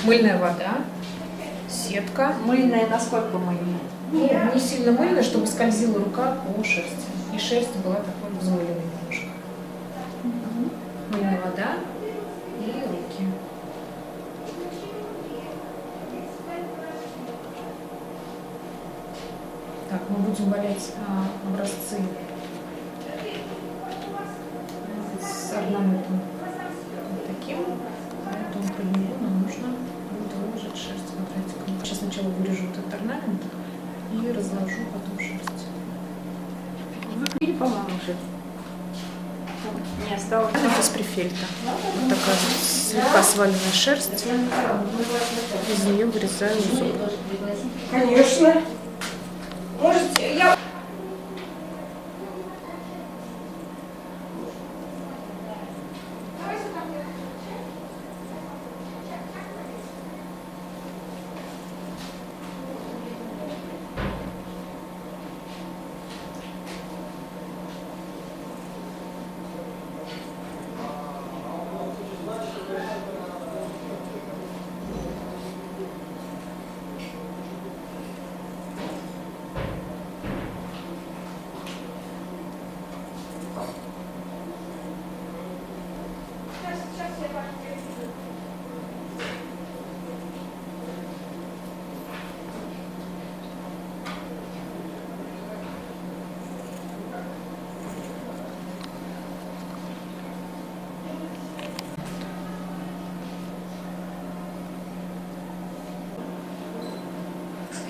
Мыльная вода, сетка. Мыльная, насколько мыльная? Ну, не сильно мыльная, чтобы скользила рука по шерсти. И шерсть была такой взмыленной немножко. Мыльная вода и руки. Так, мы будем валять образцы с орнаментом вот таким. Поэтому по нему нам нужно будет выложить шерсть. Смотрите, сейчас сначала вырежу этот орнамент и разложу потом шерсть. Или, по-моему, шерсть. Не осталось. Это из прифельта. Вот такая слегка сваленная шерсть. Из нее вырезаю узор. Конечно. Можете, я...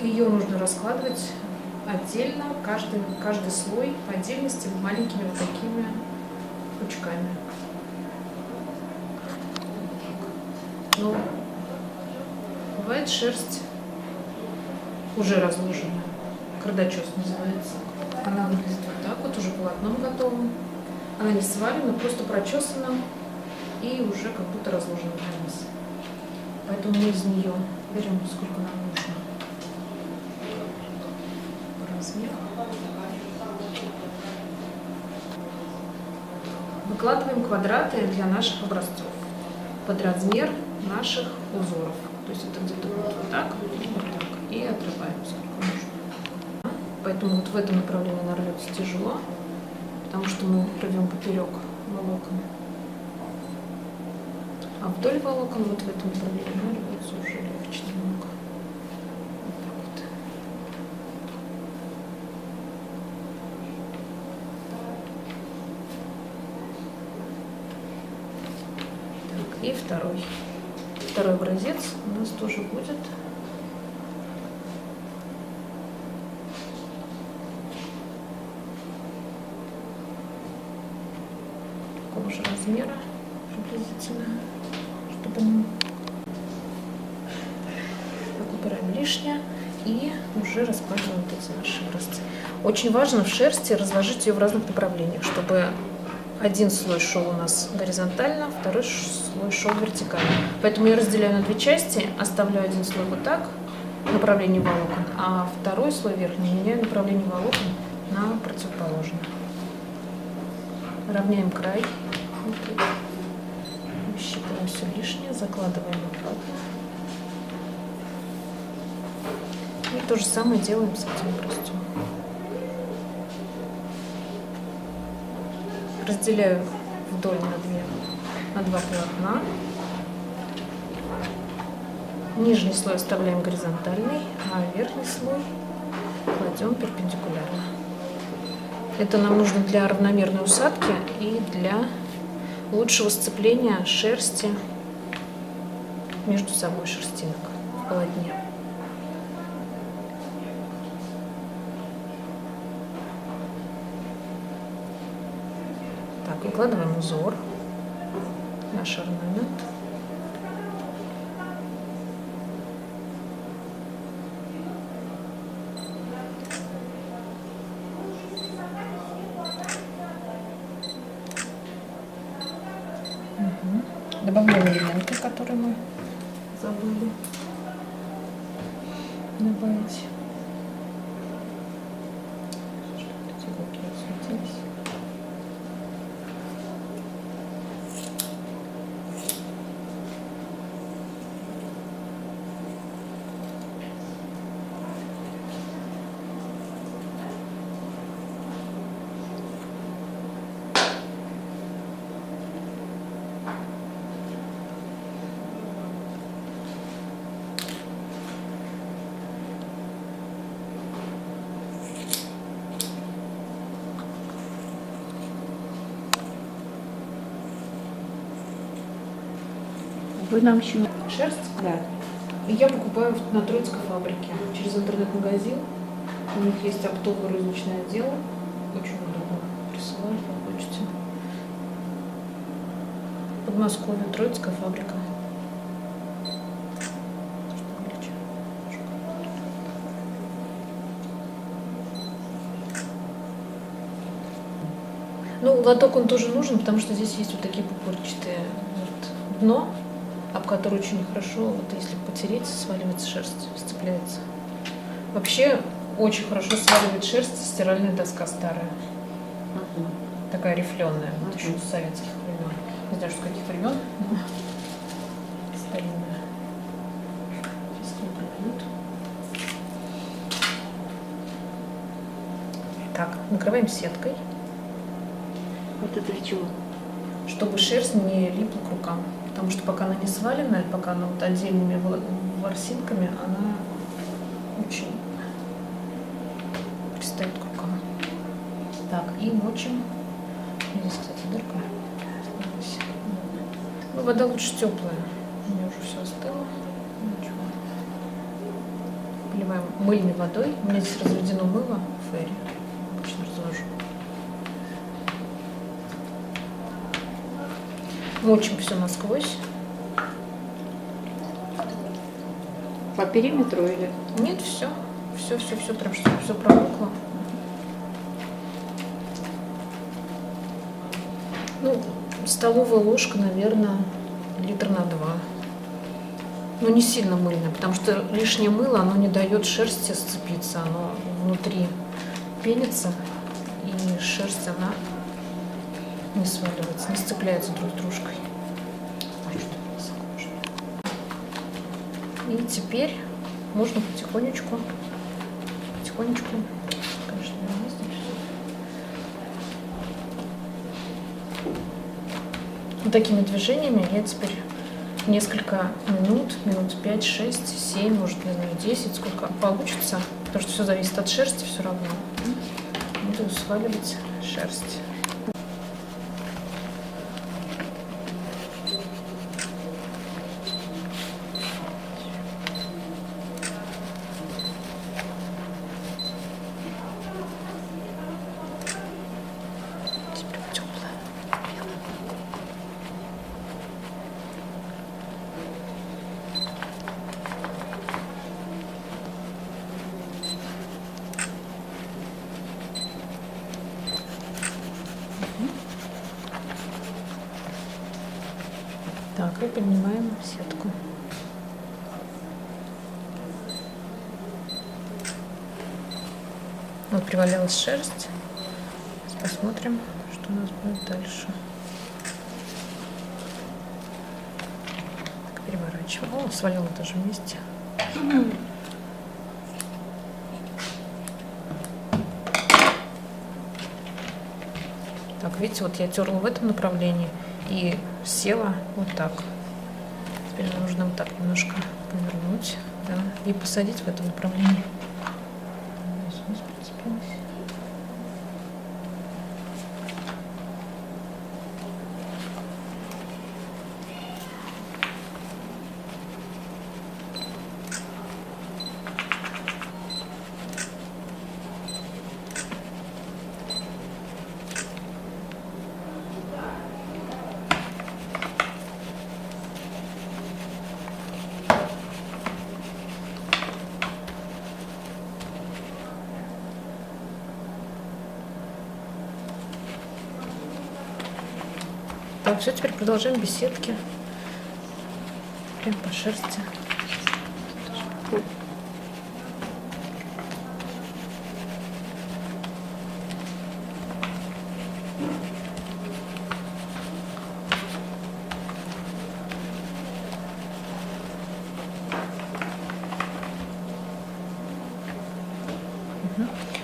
Ее нужно раскладывать отдельно, каждый слой по отдельности маленькими вот такими пучками. Но бывает шерсть уже разложенная, кардачес называется. Она выглядит вот так вот, уже полотном готовым. Она не свалена, просто прочесана и уже как будто разложена для нас. Поэтому мы из нее берем сколько нам нужно. Размер. Выкладываем квадраты для наших образцов под размер наших узоров. То есть это где-то вот так, и отрываем сколько нужно. Поэтому вот в этом направлении нарвется тяжело, потому что мы рвем поперек волокон. А вдоль волокон вот в этом направлении нарвется уже легче немного. И второй образец у нас тоже будет такого же размера приблизительно, чтобы мы так убираем лишнее и уже раскладываем вот эти наши образцы. Очень важно в шерсти разложить ее в разных направлениях, чтобы один слой шел у нас горизонтально, второй слой шел вертикально. Поэтому я разделяю на две части, оставляю один слой вот так, направление волокон, а второй слой верхний меняю направление волокон на противоположное. Равняем край, считаем все лишнее, закладываем обратно. И то же самое делаем с этим образцом. Разделяю вдоль на два полотна. Нижний слой оставляем горизонтальный, а верхний слой кладем перпендикулярно. Это нам нужно для равномерной усадки и для лучшего сцепления шерсти между собой шерстинок в полотне. Так, выкладываем узор, наш орнамент. Добавляем элементы, которые мы забыли добавить. Эти иголки осветились. Вы нам еще... Шерсть? Да. Я покупаю на Троицкой фабрике через интернет-магазин. У них есть оптовый розничный отдел. Очень удобно. Присылают по почте. Подмосковье, Троицкая фабрика. Ну, лоток он тоже нужен, потому что здесь есть вот такие пупырчатые вот дно, об которое очень хорошо, вот если потереть, сваливается шерсть, сцепляется. Вообще очень хорошо сваливает шерсть стиральная доска старая. Такая рифленая, вот еще с советских времен. Не знаю, что каких времен. Старинная. Сейчас не продают. Так, накрываем сеткой, Это для чего? чтобы шерсть не липла к рукам. Потому что пока она не сваленная, пока она вот отдельными ворсинками, она очень пристает к рукам. Так, и мочим. Здесь, кстати, дырка. Ну, вода лучше теплая. У меня уже все остыло. Ничего. Поливаем мыльной водой. У меня здесь разведено мыло Фейри. Обычно развожу. Мочим все насквозь. По периметру или? Нет, все. Все, прям чтобы все промокло. Ну, столовая ложка, наверное, литр на 2. Но не сильно мыльная, потому что лишнее мыло, оно не дает шерсти сцепиться, оно внутри пенится, и шерсть, она не сваливается, не сцепляется друг с дружкой. И теперь можно потихонечку, конечно, не ездить. Вот такими движениями я теперь несколько минут 5, 6, 7, может, не знаю, 10, сколько получится, потому что все зависит от шерсти все равно. Буду сваливать шерсть. Так, и поднимаем сетку. Вот привалилась шерсть. Сейчас посмотрим, что у нас будет дальше. Так, переворачиваем. О, свалила даже вместе. Так, видите, вот я терла в этом направлении и села вот так. Теперь нужно вот так немножко повернуть, да, и посадить в этом направлении. Здесь прицепилась. Так, все, теперь продолжаем беседки. Прям по шерсти.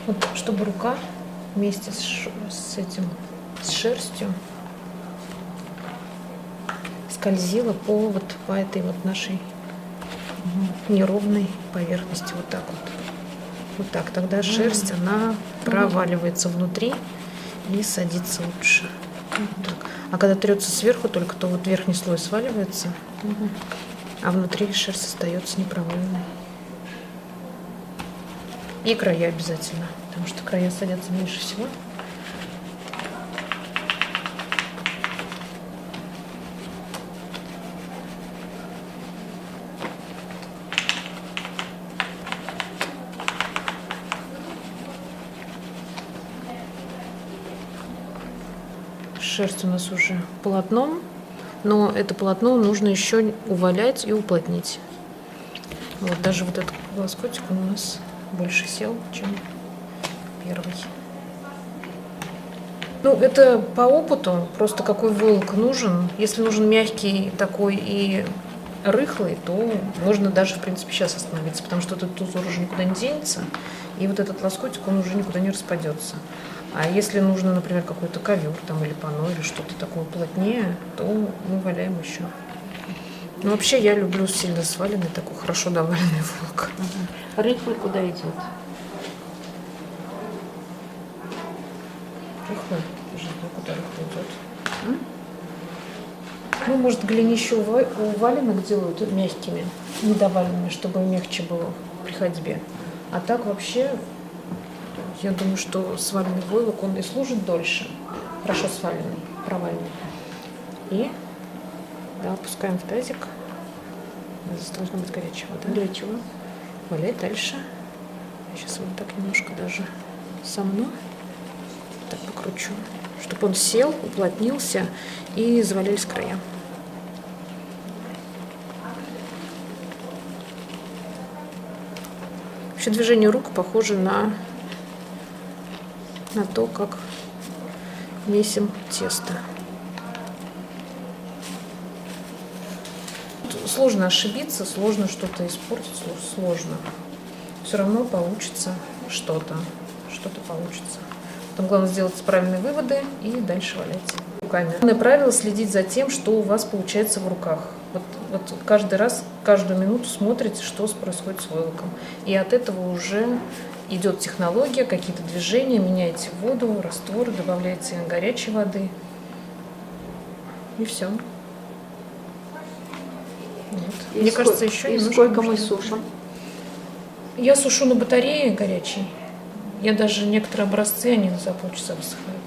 Вот, чтобы рука вместе с этим, с шерстью скользила по этой вот нашей неровной поверхности. Вот так вот. Вот так. Тогда шерсть, она проваливается внутри и садится лучше. Вот так. А когда трется сверху только, то вот верхний слой сваливается, а внутри шерсть остается непровольной. И края обязательно, потому что края садятся меньше всего. Шерсть у нас уже полотном, но это полотно нужно еще увалять и уплотнить. Вот даже вот этот лоскутик он у нас больше сел, чем первый. Ну, это по опыту, просто какой войлок нужен. Если нужен мягкий такой и рыхлый, то можно даже, в принципе, сейчас остановиться, потому что этот узор уже никуда не денется, и вот этот лоскутик, он уже никуда не распадется. А если нужно, например, какой-то ковер там, или панно, или что-то такое плотнее, то мы валяем еще. Но вообще я люблю сильно сваленный, такой хорошо доваленный войлок. Рыхлый куда идет? Рыхлый? Куда рыхлый идет? Ну, может, голенище у валенок делают мягкими, недоваленными, чтобы мягче было при ходьбе. А так вообще, я думаю, что сваленный войлок, он и служит дольше. Хорошо сваленный, провальный. И да, опускаем в тазик. Здесь должна быть горячая вода. Для чего? Валяй дальше. Я сейчас вот так немножко даже сомну. Так покручу. Чтобы он сел, уплотнился и завалились края. Вообще движение рук похоже на то, как месим тесто. Сложно ошибиться, сложно что-то испортить, сложно. Все равно получится что-то получится. Потом главное сделать правильные выводы и дальше валять руками. Главное правило — следить за тем, что у вас получается в руках. Вот каждый раз, каждую минуту смотрите, что происходит с войлоком. И от этого уже идет технология, какие-то движения, меняете воду, раствор, добавляете горячей воды. И все. Вот. Мне кажется, еще и сколько мы сушим? Я сушу на батарее горячей. Я даже некоторые образцы, они за полчаса высыхают.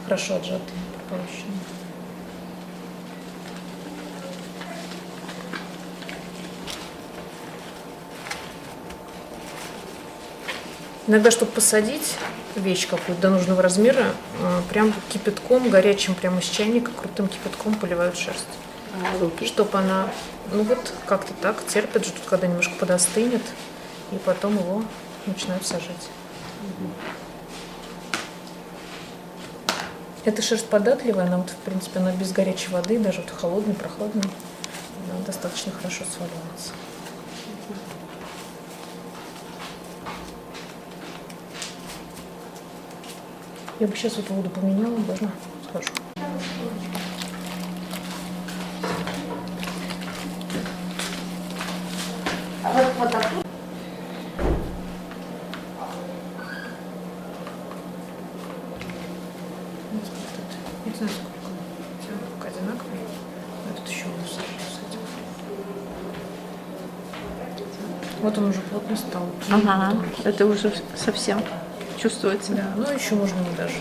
Хорошо отжатые, пропорощенные. Иногда, чтобы посадить вещь какую-то до нужного размера, прям кипятком, горячим прямо из чайника, крутым кипятком поливают шерсть. А руки? Чтобы она, ну вот как-то так, терпит же тут, когда немножко подостынет, и потом его начинают сажать. Эта шерсть податливая, она вот, в принципе, она без горячей воды, даже вот холодной, прохладной, она достаточно хорошо сваливается. Я бы сейчас эту воду поменяла, можно схожу. А вот так. Не знаю, сколько. Все одинаковые. А тут еще мусор садим. Вот он уже плотно стал. Ага, это уже совсем чувствуется. Да, но еще можно не даже.